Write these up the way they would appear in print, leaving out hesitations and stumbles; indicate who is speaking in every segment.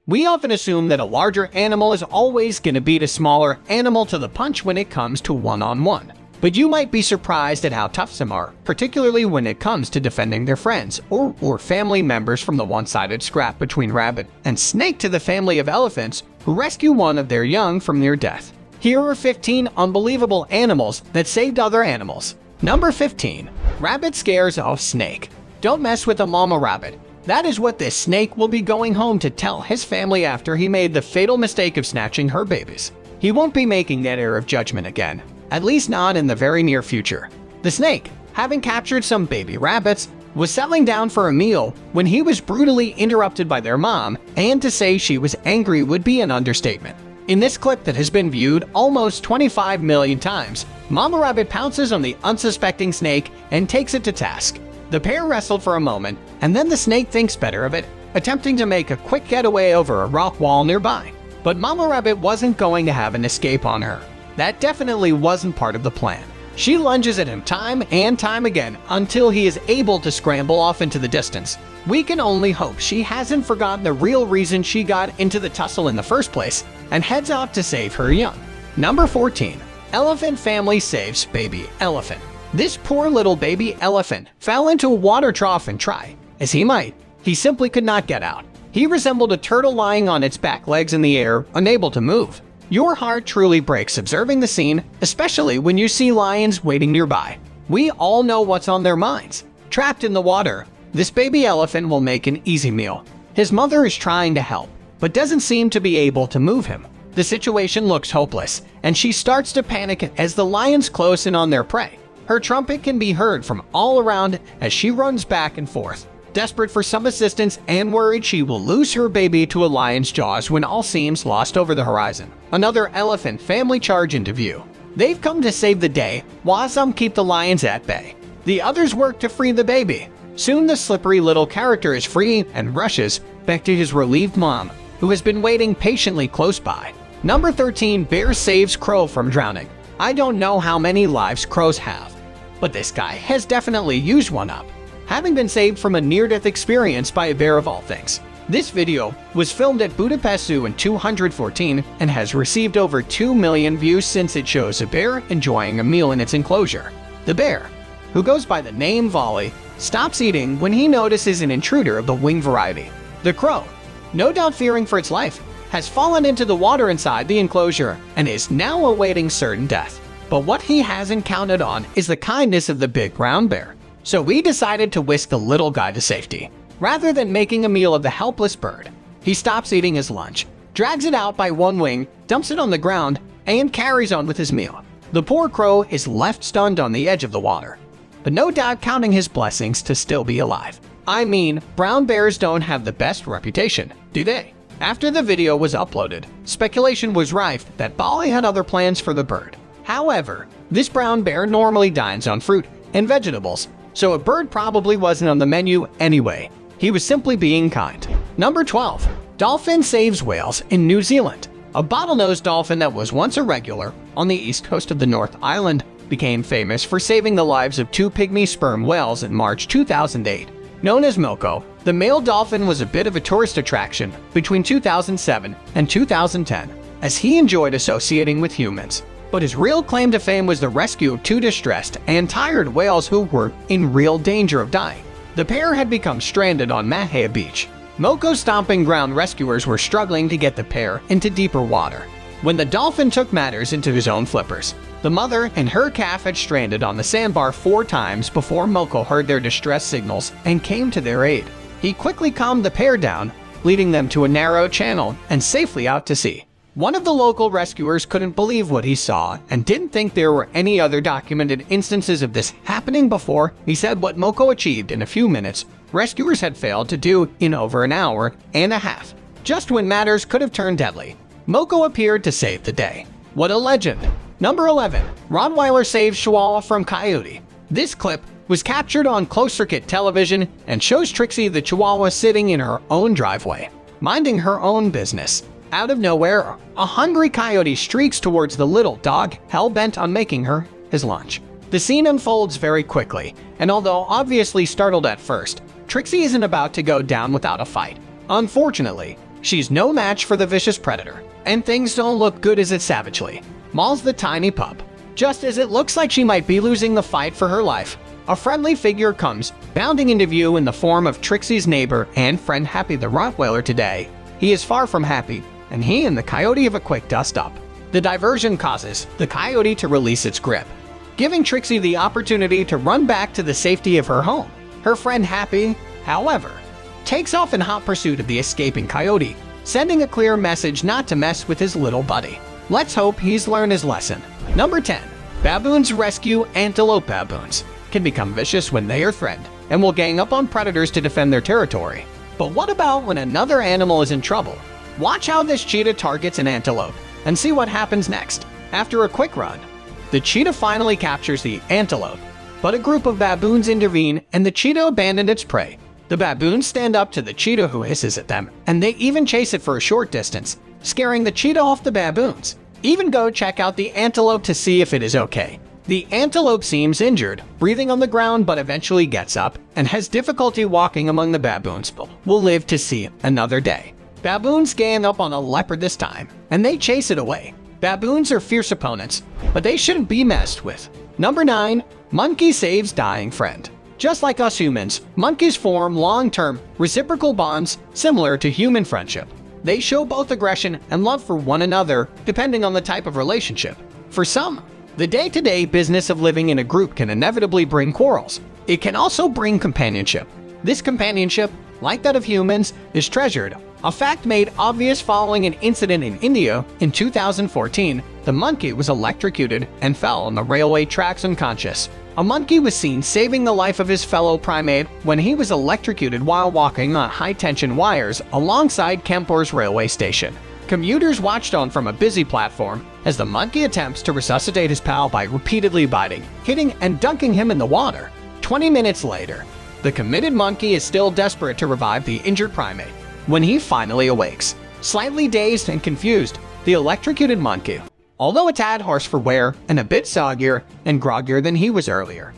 Speaker 1: We often assume that a larger animal is always going to beat a smaller animal to the punch when it comes to one-on-one. But you might be surprised at how tough some are, particularly when it comes to defending their friends or family members from the one-sided scrap between rabbit and snake to the family of elephants who rescue one of their young from near death. Here are 15 unbelievable animals that saved other animals. Number 15. Rabbit scares off snake. Don't mess with a mama rabbit. That is what this snake will be going home to tell his family after he made the fatal mistake of snatching her babies. He won't be making that error of judgment again, at least not in the very near future. The snake, having captured some baby rabbits, was settling down for a meal when he was brutally interrupted by their mom, and to say she was angry would be an understatement. In this clip that has been viewed almost 25 million times, Mama Rabbit pounces on the unsuspecting snake and takes it to task. The pair wrestled for a moment, and then the snake thinks better of it, attempting to make a quick getaway over a rock wall nearby. But Mama Rabbit wasn't going to have an escape on her. That definitely wasn't part of the plan. She lunges at him time and time again until he is able to scramble off into the distance. We can only hope she hasn't forgotten the real reason she got into the tussle in the first place and heads out to save her young. Number 14. Elephant family saves baby elephant. This poor little baby elephant fell into a water trough and try as he might, he simply could not get out. He resembled a turtle lying on its back legs in the air, unable to move. Your heart truly breaks observing the scene, especially when you see lions waiting nearby. We all know what's on their minds. Trapped in the water, this baby elephant will make an easy meal. His mother is trying to help, but doesn't seem to be able to move him. The situation looks hopeless, and she starts to panic as the lions close in on their prey. Her trumpet can be heard from all around as she runs back and forth, desperate for some assistance and worried she will lose her baby to a lion's jaws when all seems lost over the horizon. Another elephant family charge into view. They've come to save the day, while some keep the lions at bay. The others work to free the baby. Soon the slippery little character is free and rushes back to his relieved mom, who has been waiting patiently close by. Number 13. Bear saves crow from drowning. I don't know how many lives crows have, but this guy has definitely used one up, having been saved from a near-death experience by a bear of all things. This video was filmed at Budapest Zoo in 2014 and has received over 2 million views since it shows a bear enjoying a meal in its enclosure. The bear, who goes by the name Volley, stops eating when he notices an intruder of the wing variety. The crow, no doubt fearing for its life, has fallen into the water inside the enclosure and is now awaiting certain death. But what he hasn't counted on is the kindness of the big brown bear. So we decided to whisk the little guy to safety. Rather than making a meal of the helpless bird, he stops eating his lunch, drags it out by one wing, dumps it on the ground, and carries on with his meal. The poor crow is left stunned on the edge of the water, but no doubt counting his blessings to still be alive. I mean, brown bears don't have the best reputation, do they? After the video was uploaded, speculation was rife that Bali had other plans for the bird. However, this brown bear normally dines on fruit and vegetables, so a bird probably wasn't on the menu anyway. He was simply being kind. Number 12. Dolphin saves whales in New Zealand. A bottlenose dolphin that was once a regular on the east coast of the North Island became famous for saving the lives of 2 pygmy sperm whales in March 2008. Known as Moko, the male dolphin was a bit of a tourist attraction between 2007 and 2010, as he enjoyed associating with humans. But his real claim to fame was the rescue of 2 distressed and tired whales who were in real danger of dying. The pair had become stranded on Mahia Beach. Moko's stomping ground rescuers were struggling to get the pair into deeper water when the dolphin took matters into his own flippers. The mother and her calf had stranded on the sandbar 4 times before Moko heard their distress signals and came to their aid. He quickly calmed the pair down, leading them to a narrow channel and safely out to sea. One of the local rescuers couldn't believe what he saw and didn't think there were any other documented instances of this happening before. He said what Moko achieved in a few minutes, rescuers had failed to do in over an hour and a half. Just when matters could have turned deadly, Moko appeared to save the day. What a legend! Number 11. Wyler saves Chihuahua from Coyote. This clip was captured on closed-circuit television and shows Trixie the Chihuahua sitting in her own driveway, minding her own business. Out of nowhere, a hungry coyote streaks towards the little dog, hell-bent on making her his lunch. The scene unfolds very quickly, and although obviously startled at first, Trixie isn't about to go down without a fight. Unfortunately, She's no match for the vicious predator, and things don't look good as it savagely mauls the tiny pup. Just as it looks like she might be losing the fight for her life, a friendly figure comes bounding into view in the form of Trixie's neighbor and friend Happy the Rottweiler. Today, he is far from happy, and he and the Coyote have a quick dust-up. The diversion causes the Coyote to release its grip, giving Trixie the opportunity to run back to the safety of her home. Her friend Happy, however, takes off in hot pursuit of the escaping Coyote, sending a clear message not to mess with his little buddy. Let's hope he's learned his lesson. Number 10. Baboons rescue antelope. Baboons can become vicious when they are threatened and will gang up on predators to defend their territory. But what about when another animal is in trouble? Watch how this cheetah targets an antelope and see what happens next. After a quick run, the cheetah finally captures the antelope, but a group of baboons intervene and the cheetah abandoned its prey. The baboons stand up to the cheetah, who hisses at them, and they even chase it for a short distance, scaring the cheetah off. The baboons even go check out the antelope to see if it is okay. The antelope seems injured, breathing on the ground, but eventually gets up and has difficulty walking among the baboons, but will live to see another day. Baboons gang up on a leopard this time, and they chase it away. Baboons are fierce opponents, but they shouldn't be messed with. Number 9. Monkey saves dying friend. Just like us humans, monkeys form long-term, reciprocal bonds similar to human friendship. They show both aggression and love for one another, depending on the type of relationship. For some, the day-to-day business of living in a group can inevitably bring quarrels. It can also bring companionship. This companionship, like that of humans, is treasured, a fact made obvious following an incident in India in 2014. The monkey was electrocuted and fell on the railway tracks unconscious. A monkey was seen saving the life of his fellow primate when he was electrocuted while walking on high-tension wires alongside Kanpur's railway station. Commuters watched on from a busy platform as the monkey attempts to resuscitate his pal by repeatedly biting, hitting, and dunking him in the water. 20 minutes later, the committed monkey is still desperate to revive the injured primate. When he finally awakes, slightly dazed and confused, the electrocuted monkey, although a tad hoarse for wear and a bit soggier and groggier than he was earlier,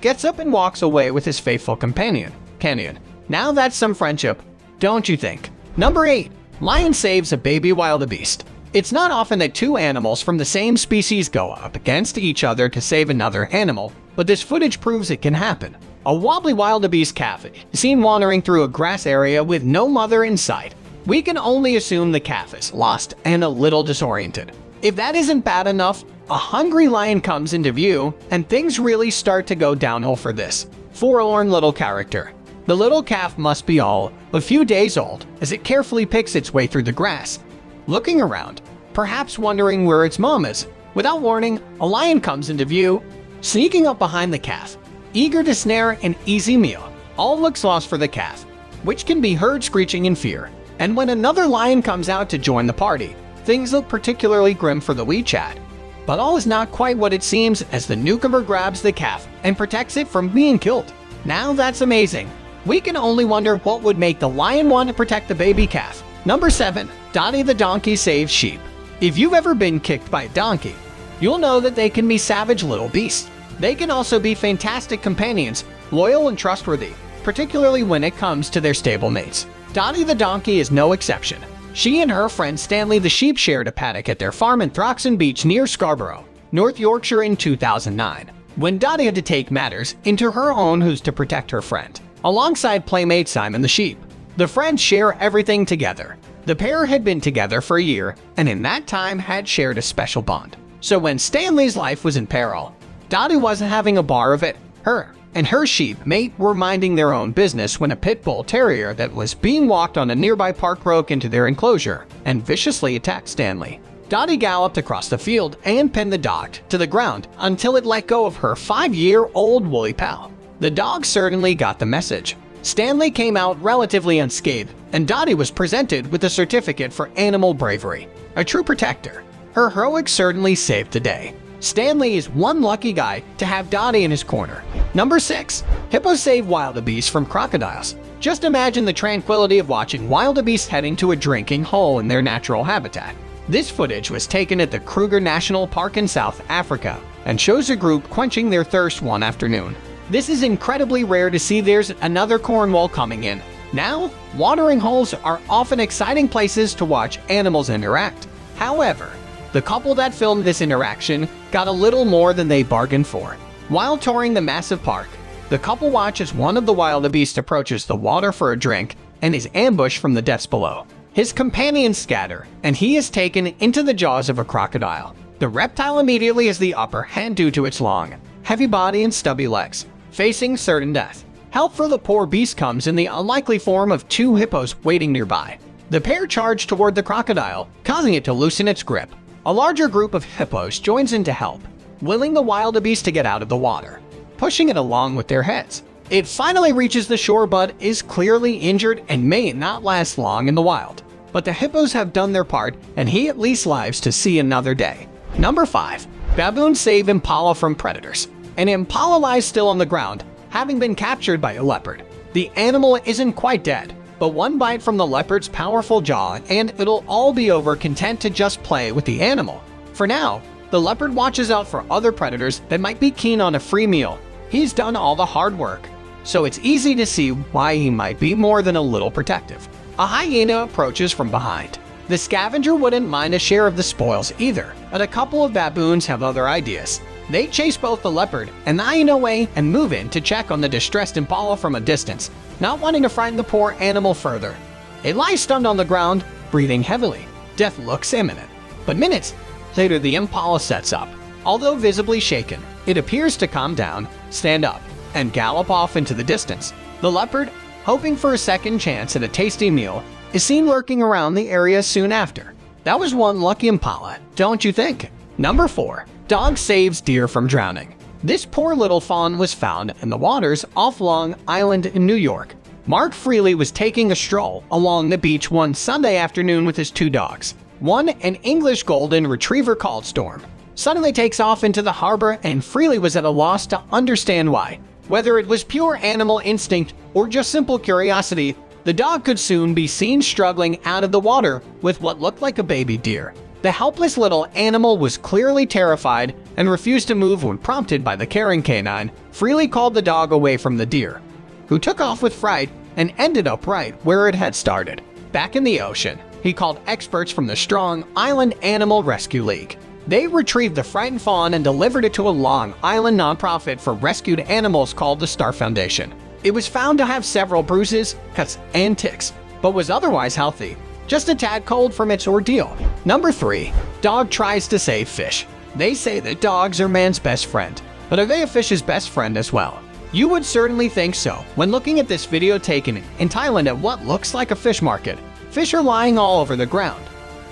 Speaker 1: gets up and walks away with his faithful companion, Canyon. Now that's some friendship, don't you think? Number 8. Lion saves a baby wildebeest. It's not often that two animals from the same species go up against each other to save another animal, but this footage proves it can happen. A wobbly wildebeest calf is seen wandering through a grass area with no mother in sight. We can only assume the calf is lost and a little disoriented. If that isn't bad enough, a hungry lion comes into view, and things really start to go downhill for this forlorn little character. The little calf must be all a few days old as it carefully picks its way through the grass, looking around, perhaps wondering where its mom is. Without warning, a lion comes into view, sneaking up behind the calf, eager to snare an easy meal. All looks lost for the calf, which can be heard screeching in fear. And when another lion comes out to join the party, things look particularly grim for the wee Chad. But all is not quite what it seems as the newcomer grabs the calf and protects it from being killed. Now that's amazing. We can only wonder what would make the lion want to protect the baby calf. Number 7. Dottie the donkey saves sheep. If you've ever been kicked by a donkey, you'll know that they can be savage little beasts. They can also be fantastic companions, loyal and trustworthy, particularly when it comes to their stable mates. Dottie the donkey is no exception. She and her friend Stanley the sheep shared a paddock at their farm in Throxton Beach near Scarborough, North Yorkshire in 2009, when Dottie had to take matters into her own hands to protect her friend, alongside playmate Simon the sheep. The friends share everything together. The pair had been together for a year, and in that time had shared a special bond. So when Stanley's life was in peril, Dottie wasn't having a bar of it. Her and her sheep mate were minding their own business when a pit bull terrier that was being walked on a nearby park broke into their enclosure and viciously attacked Stanley. Dottie galloped across the field and pinned the dog to the ground until it let go of her 5-year-old woolly pal. The dog certainly got the message. Stanley came out relatively unscathed, and Dottie was presented with a certificate for animal bravery. A true protector. Her heroics certainly saved the day. Stanley is one lucky guy to have Dottie in his corner. Number 6. Hippos save wildebeest from crocodiles. Just imagine the tranquility of watching wildebeest heading to a drinking hole in their natural habitat. This footage was taken at the Kruger National Park in South Africa and shows a group quenching their thirst one afternoon. This is incredibly rare to see. There's another Cornwall coming in. Now, watering holes are often exciting places to watch animals interact. However, the couple that filmed this interaction got a little more than they bargained for. While touring the massive park, the couple watches one of the wildebeest approaches the water for a drink and is ambushed from the depths below. His companions scatter, and he is taken into the jaws of a crocodile. The reptile immediately has the upper hand due to its long, heavy body and stubby legs, facing certain death. Help for the poor beast comes in the unlikely form of two hippos waiting nearby. The pair charge toward the crocodile, causing it to loosen its grip. A larger group of hippos joins in to help, willing the wildebeest to get out of the water, pushing it along with their heads. It finally reaches the shore but is clearly injured and may not last long in the wild. But the hippos have done their part and he at least lives to see another day. Number 5. Baboons save Impala from predators. An Impala lies still on the ground, having been captured by a leopard. The animal isn't quite dead, but one bite from the leopard's powerful jaw and it'll all be over, content to just play with the animal. For now, the leopard watches out for other predators that might be keen on a free meal. He's done all the hard work, so it's easy to see why he might be more than a little protective. A hyena approaches from behind. The scavenger wouldn't mind a share of the spoils either, but a couple of baboons have other ideas. They chase both the leopard and the hyena away and move in to check on the distressed Impala from a distance, not wanting to frighten the poor animal further. It lies stunned on the ground, breathing heavily. Death looks imminent. But minutes later, the Impala sets up. Although visibly shaken, it appears to calm down, stand up, and gallop off into the distance. The leopard, hoping for a second chance at a tasty meal, is seen lurking around the area soon after. That was one lucky Impala, don't you think? Number 4. Dog saves deer from drowning. This poor little fawn was found in the waters off Long Island in New York. Mark Freely was taking a stroll along the beach one Sunday afternoon with his 2 dogs. One, an English golden retriever called Storm, suddenly takes off into the harbor, and Freely was at a loss to understand why. Whether it was pure animal instinct or just simple curiosity, the dog could soon be seen struggling out of the water with what looked like a baby deer. The helpless little animal was clearly terrified and refused to move when prompted by the caring canine. Freely called the dog away from the deer, who took off with fright and ended up right where it had started, back in the ocean. He called experts from the Strong Island Animal Rescue League. They retrieved the frightened fawn and delivered it to a Long Island nonprofit for rescued animals called the Star Foundation. It was found to have several bruises, cuts, and ticks, but was otherwise healthy, just a tad cold from its ordeal. Number 3. Dog tries to save fish. They say that dogs are man's best friend, but are they a fish's best friend as well? You would certainly think so when looking at this video taken in Thailand at what looks like a fish market. Fish are lying all over the ground,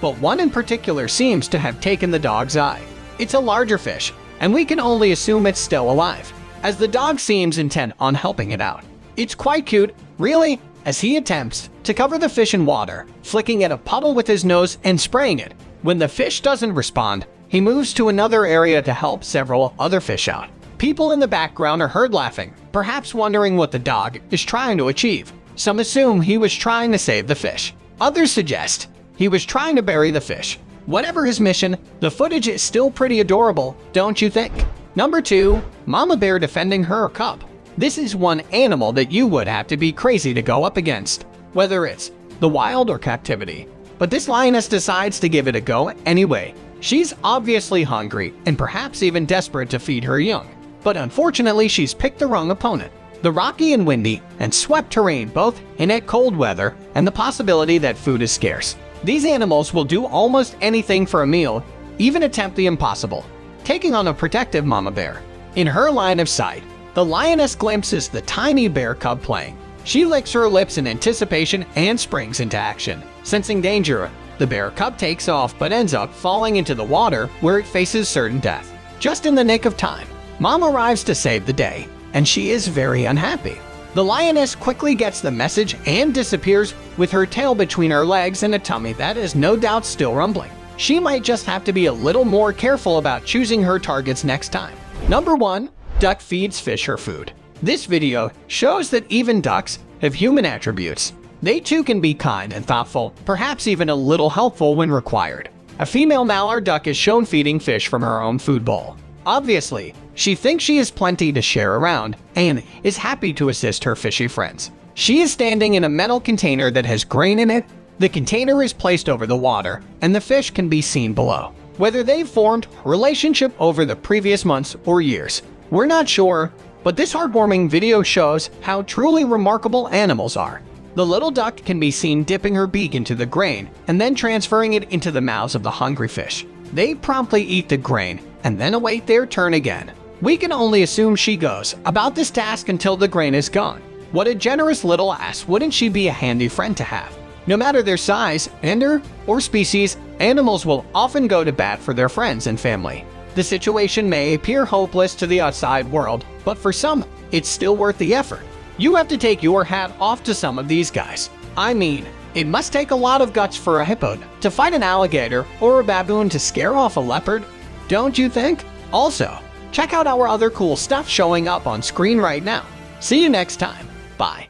Speaker 1: but one in particular seems to have taken the dog's eye. It's a larger fish, and we can only assume it's still alive, as the dog seems intent on helping it out. It's quite cute, really, as he attempts to cover the fish in water, flicking at a puddle with his nose and spraying it. When the fish doesn't respond, he moves to another area to help several other fish out. People in the background are heard laughing, perhaps wondering what the dog is trying to achieve. Some assume he was trying to save the fish. Others suggest he was trying to bury the fish. Whatever his mission, the footage is still pretty adorable, don't you think? Number 2. Mama bear defending her cub. This is one animal that you would have to be crazy to go up against, whether it's the wild or captivity. But this lioness decides to give it a go anyway. She's obviously hungry and perhaps even desperate to feed her young. But unfortunately, she's picked the wrong opponent. The rocky and windy and swept terrain both hint at cold weather and the possibility that food is scarce. These animals will do almost anything for a meal, even attempt the impossible, taking on a protective mama bear. In her line of sight, the lioness glimpses the tiny bear cub playing. She licks her lips in anticipation and springs into action. Sensing danger, the bear cub takes off but ends up falling into the water where it faces certain death. Just in the nick of time, Mom arrives to save the day, and she is very unhappy. The lioness quickly gets the message and disappears with her tail between her legs and a tummy that is no doubt still rumbling. She might just have to be a little more careful about choosing her targets next time. Number 1. Duck feeds fish her food. This video shows that even ducks have human attributes. They too can be kind and thoughtful, perhaps even a little helpful when required. A female mallard duck is shown feeding fish from her own food bowl. Obviously, she thinks she has plenty to share around and is happy to assist her fishy friends. She is standing in a metal container that has grain in it. The container is placed over the water, and the fish can be seen below. Whether they've formed a relationship over the previous months or years, we're not sure, but this heartwarming video shows how truly remarkable animals are. The little duck can be seen dipping her beak into the grain and then transferring it into the mouths of the hungry fish. They promptly eat the grain and then await their turn again. We can only assume she goes about this task until the grain is gone. What a generous little ass, wouldn't she be a handy friend to have? No matter their size, gender, or species, animals will often go to bat for their friends and family. The situation may appear hopeless to the outside world, but for some, it's still worth the effort. You have to take your hat off to some of these guys. I mean, it must take a lot of guts for a hippo to fight an alligator or a baboon to scare off a leopard, don't you think? Also, check out our other cool stuff showing up on screen right now. See you next time. Bye.